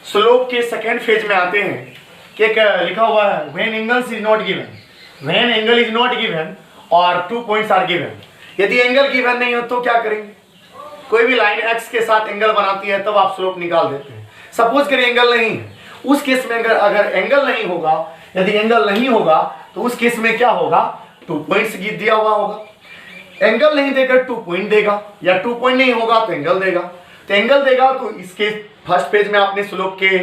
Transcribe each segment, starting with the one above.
Slope के second phase में आते हैं कि लिखा हुआ है when angles is not given, when angle is not given और 2 पॉइंट्स आर गिवन। यदि एंगल गिवन नहीं हो तो क्या करेंगे? कोई भी लाइन एक्स के साथ एंगल बनाती है तब आप स्लोप निकाल देते हैं। सपोज करिए एंगल नहीं है, उस केस में अगर एंगल नहीं होगा, यदि एंगल नहीं होगा तो उस केस में क्या होगा? 2 पॉइंट्स दिया हुआ होगा। एंगल नहीं देगा 2 पॉइंट देगा, या 2 पॉइंट नहीं होगा तो एंगल देगा। तो एंगल देगा तो इसके फर्स्ट फेज में आपने स्लोप के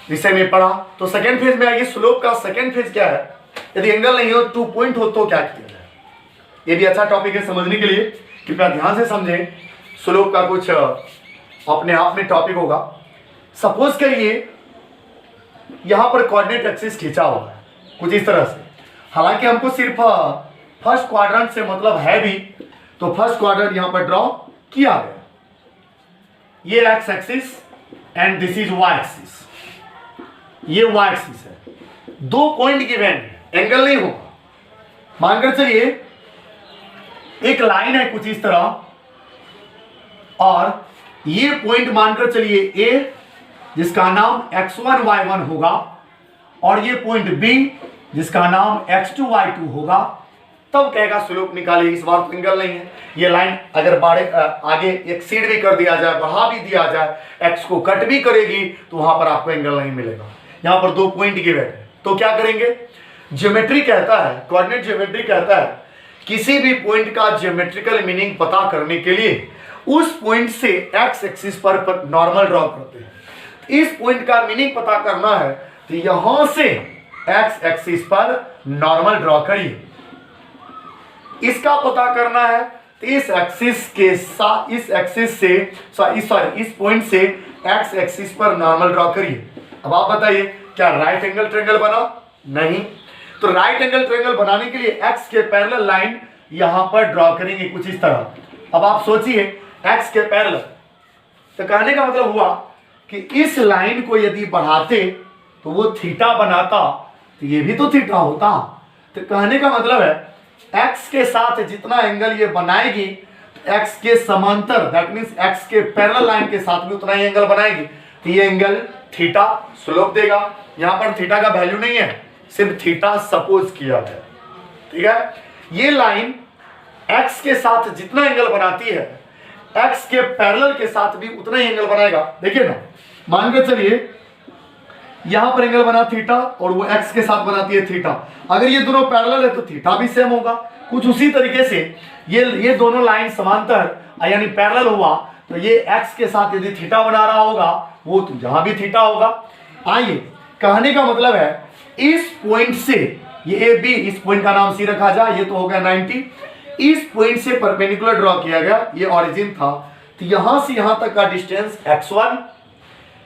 विषय में पढ़ा, तो सेकंड फेज में आइए स्लोप का सेकंड फेज क्या है? यदि एंगल नहीं हो 2 पॉइंट हो तो क्या किया जाए? ये भी अच्छा टॉपिक है समझने के लिए, कृपया ध्यान से समझें। स्लोप का कुछ अपने आप में टॉपिक होगा। सपोज करिए यहां पर कोऑर्डिनेट एक्सिस खींचा हुआ है कुछ इस तरह से, हालांकि हमको सिर्फ फर्स्ट क्वाड्रेंट से मतलब है भी, तो फर्स्ट क्वाड्रेंट यहां पर ड्रॉ किया गया। ये X axis and this is Y axis, ये वाई एक्सिस है। 2 पॉइंट गिवन है, एंगल नहीं होगा। मानकर चलिए एक लाइन है कुछ इस तरह, और ये पॉइंट मानकर चलिए ए जिसका नाम x1 y1 होगा, और ये पॉइंट B जिसका नाम x2 y2 होगा। तब कहेगा स्लोप निकालिए। इस बार तो एंगल नहीं है। ये लाइन अगर आगे एक्सीड भी कर दिया जाए, बढ़ा भी दिया जाए, x को कट भी करेगी तो वहां पर आपको एंगल नहीं मिलेगा। यहां पर 2 पॉइंट गिवन है, तो क्या करेंगे? ज्योमेट्री कहता है, कोऑर्डिनेट ज्योमेट्री कहता है किसी भी पॉइंट का ज्योमेट्रिकल मीनिंग पता करने के लिए उस पॉइंट से एक्स एक्सिस पर नॉर्मल ड्रॉ करते हैं। इस पॉइंट का मीनिंग पता करना है तो यहां से एक्स एक्सिस पर नॉर्मल ड्रॉ करिए। इसका पता करना है तो इस एक्सिस के साथ इस एक्सिस से इस पॉइंट से एक्स एक्सिस पर नॉर्मल ड्रॉ करिए। अब आप बताइए क्या राइट एंगल ट्रायंगल बना? नहीं। तो राइट एंगल ट्रायंगल बनाने के लिए एक्स के पैरेलल लाइन यहां पर ड्रॉ करेंगे कुछ इस तरह। अब आप सोचिए एक्स के पैरेलल, तो कहने का मतलब हुआ कि इस लाइन को यदि बढ़ाते तो वो थीटा बनाता, तो ये भी तो थीटा होता। तो कहने का मतलब है एक्स के साथ जितना एंगल ये बनाएगी, एक्स के समांतर दैट मींस एक्स के पैरेलल लाइन के साथ भी उतना ही एंगल बनाएगी, तो ये एंगल थीटा स्लोप देगा। यहां पर थीटा का वैल्यू नहीं है, सिर्फ थीटा सपोज किया है। ठीक है, ये लाइन एक्स के साथ जितना एंगल बनाती है, एक्स के पैरेलल के साथ भी उतना ही एंगल बनाएगा। देखिए ना, मानकर चलिए यहां पर एंगल बना थीटा और वो एक्स के साथ बनाती है थीटा। अगर ये दोनों पैरेलल है तो थीटा भी सेम होगा। कुछ उसी तरीके से ये दोनों लाइन समांतर यानी पैरेलल हुआ, तो ये एक्स के साथ यदि थीटा बना रहा होगा वो तो यहां भी थीटा होगा। आइए, कहने का मतलब है इस पॉइंट से ये ए बी, इस पॉइंट का नाम सी रखा जाए, ये तो हो गया 90। इस पॉइंट से परपेंडिकुलर ड्रॉ किया गया, ये ओरिजिन था। तो यहां से यहां तक का डिस्टेंस x1,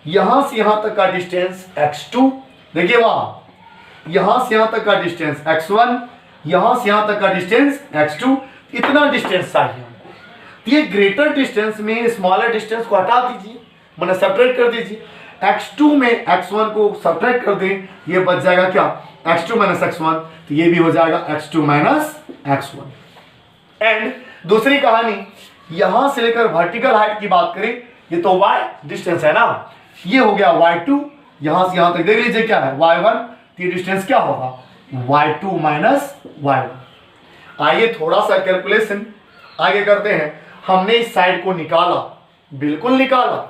यहां से यहां तक का डिस्टेंस x2। देखिए वहां यहां से यहां तक का डिस्टेंस x1, यहां से यहां तक का डिस्टेंस x2, इतना डिस्टेंस चाहिए। तो ये ग्रेटर डिस्टेंस में स्मॉलर डिस्टेंस को हटा दीजिए, मैंने सेपरेट कर दीजिए। x2 में x1 को सब्ट्रैक्ट कर दें, ये बच जाएगा क्या? x2 माइनस x1, तो ये भी हो जाएगा x2 माइनस x1। एंड दूसरी कहानी, यहां से लेकर वर्टिकल हाइट की बात करें, ये तो y डिस्टेंस है ना, ये हो गया y2, यहां से यहां तक देख लीजिए क्या है y1, तो ये डिस्टेंस क्या होगा? y2 minus y1। आइए थोड़ा सा कैलकुलेशन आगे करते हैं। हमने इस साइड को निकाला, बिल्कुल निकाला।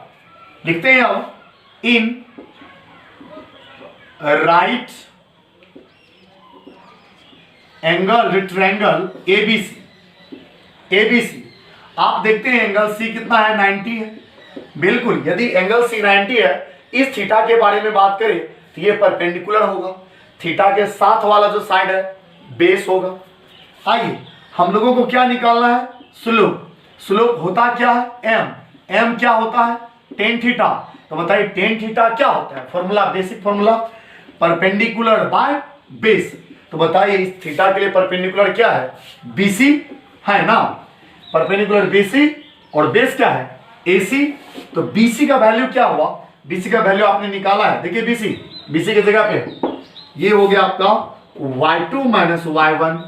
लिखते हैं हम in right angle triangle ABC. ABC आप देखते हैं एंगल सी कितना है? 90 है। बिल्कुल, यदि एंगल सी 90 है, इस थीटा के बारे में बात करें तो ये परपेंडिकुलर होगा, थीटा के साथ वाला जो साइड है बेस होगा। आइए हम लोगों को क्या निकालना है? स्लोप। स्लोप होता क्या है? एम क्या होता है? Tan theta. तो बताइए टेन थीटा क्या होता है? Formula, basic formula, perpendicular by base. तो बताइए इस थीटा के लिए परपेंडिकुलर क्या है? बीसी है ना, परपेंडिकुलर बीसी, और बेस क्या है? एसी। तो बीसी का वैल्यू क्या हुआ? बीसी का वैल्यू आपने निकाला है, देखिए बीसी की जगह पे ये हो गया आपका y2 माइनस y1,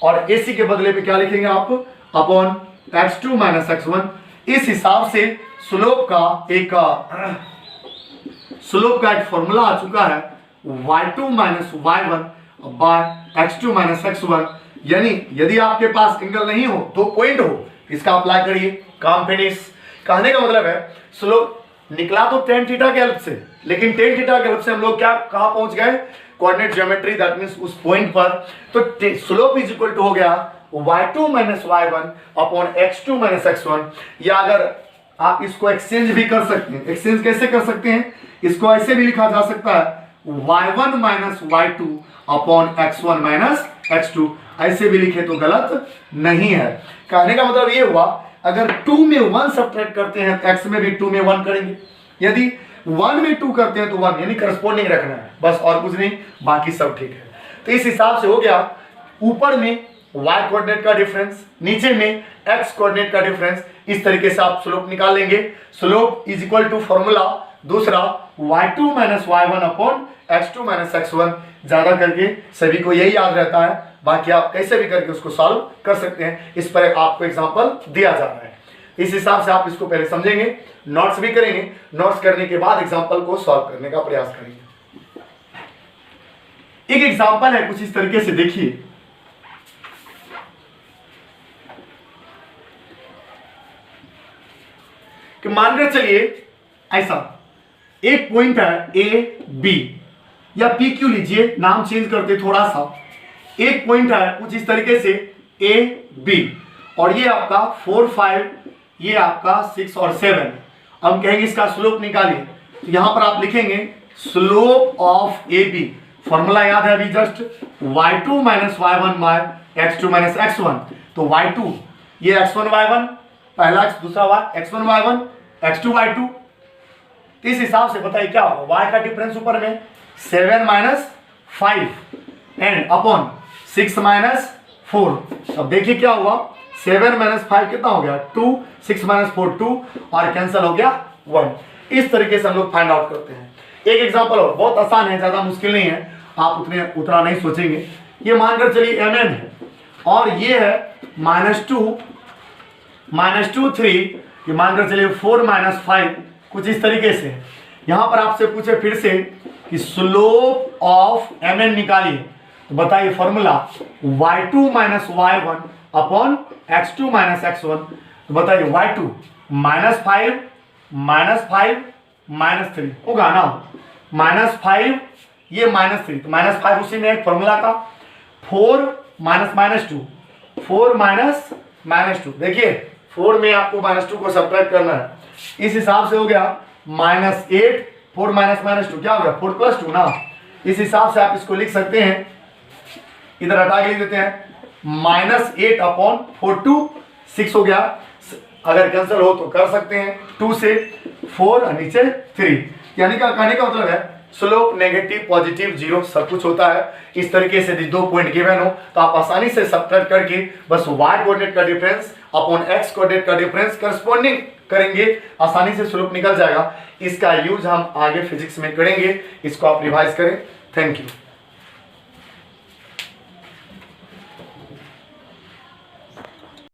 और एसी के बदले पे क्या लिखेंगे आप? Upon x2 minus x1। इस हिसाब से स्लोप का एक स्लोप का एक फॉर्मूला आ चुका है y2 minus y1 bye x2 minus x1। यानी यदि आपके पास एंगल नहीं हो, 2 पॉइंट हो, इसका अप्लाई करिए, काम फिनिश। कहने का मतलब है स्लोप निकला तो tan थीटा के हेल्प से, लेकिन tan थीटा के हेल्प से हम लोग क्या कहां पहुंच गए, कोऑर्डिनेट ज्योमेट्री, दैट मींस उस पॉइंट पर। तो स्लोप इज इक्वल टू हो गया y2 minus y1 upon x2 minus x1। या अगर आप इसको एक्सचेंज भी कर सकते हैं, एक्सचेंज कैसे कर सकते हैं, इसको ऐसे भी लिखा जा सकता है y1 minus y2 upon x1 minus x2। ऐसे भी लिखे तो गलत नहीं है। कहने का मतलब ये हुआ अगर 2 में 1 सब्ट्रैक्ट करते हैं तो x में भी 2 में 1 करेंगे, यदि 1 में 2 करते हैं तो 1, यानी करस्पॉन्डिंग रखना है, बस और कुछ नहीं, बाकी सब ठीक है। तो इस हिसाब से हो गया, ऊपर में y कोऑर्डिनेट का डिफरेंस, नीचे में x कोऑर्डिनेट का डिफरेंस। इस तरीके से आप स्लोप निकाल लेंगे। Slope is equal to formula दूसरा y2 minus y1 upon x2 minus x1। ज्यादा करके सभी को यही याद रहता है, बाकी आप कैसे भी करके उसको सॉल्व कर सकते हैं। इस पर आपको एग्जांपल दिया जा रहा है, इस हिसाब से आप इसको पहले समझेंगे, नोट्स भी करेंगे, नोट्स करने के बाद एग्जांपल को सॉल्व करने का प्रयास करेंगे। एक एग्जांपल है कुछ इस तरीके से, देखिए कि मानकर चलिए ऐसा एक पॉइंट है ए बी, या पी क्यू लीजिए, नाम चेंज करते थोड़ा सा। एक पॉइंट है कुछ इस तरीके से ए बी, और ये आपका 4 5, ये आपका 6 और 7। हम कहेंगे इसका स्लोप निकालिए, तो यहां पर आप लिखेंगे slope of A B, formula याद है अभी just, y2 minus y1 bye x2 minus x1। तो y2 ये x1 y1, पहला x दूसरा y, x1 y1 x2 y2। इस हिसाब से बताइए क्या होगा, y का डिफरेंस ऊपर में 7 माइनस 5 एंड अपॉन 6 माइनस 4। अब देखिए क्या हुआ, 7 माइनस 5 कितना हो गया 2, 6 माइनस 4 2, और कैंसिल हो गया 1। इस तरीके से हम लोग फाइंड आउट करते हैं। एक एग्जांपल और, बहुत आसान है, ज्यादा मुश्किल नहीं है, आप उतना नहीं सोचेंगे। ये मानकर चलिए mm है, और ये है -2 3, ये मानकर चलिए 4 माइनस 5, कुछ इस तरीके से। यहां पर आपसे पूछे फिर से कि स्लोप ऑफ mn निकालिए, तो बताइए formula y2 minus y1 upon x2 minus x1। तो बताइए y2 -5 -3 होगा ना, -5 ये -3, तो -5 उसी में एक फॉर्मूला का, 4 -2 4 -2। देखिए 4 में आपको -2 को सब्ट्रैक्ट करना है, इस हिसाब से हो गया -8, 4 -2 क्या हो गया 4 + 2 ना। इस हिसाब से आप इसको लिख सकते हैं, इधर हटा के लिख देते हैं -8 अपॉन 4 2 6 हो गया। अगर कैंसिल हो तो कर सकते हैं, 2 से 4 और नीचे 3, यानी क्या कहने का मतलब है स्लोप नेगेटिव पॉजिटिव 0 सब कुछ होता है। इस तरीके से 2 पॉइंट गिवन हो तो आप आसानी से सब्ट्रैक्ट करके बस y कोऑर्डिनेट का डिफरेंस अपॉन x कोऑर्डिनेट का डिफरेंस करस्पॉन्डिंग करेंगे, आसानी से स्लोप निकल जाएगा। इसका यूज हम आगे फिजिक्स में करेंगे, इसको आप रिवाइज करें। Thank you.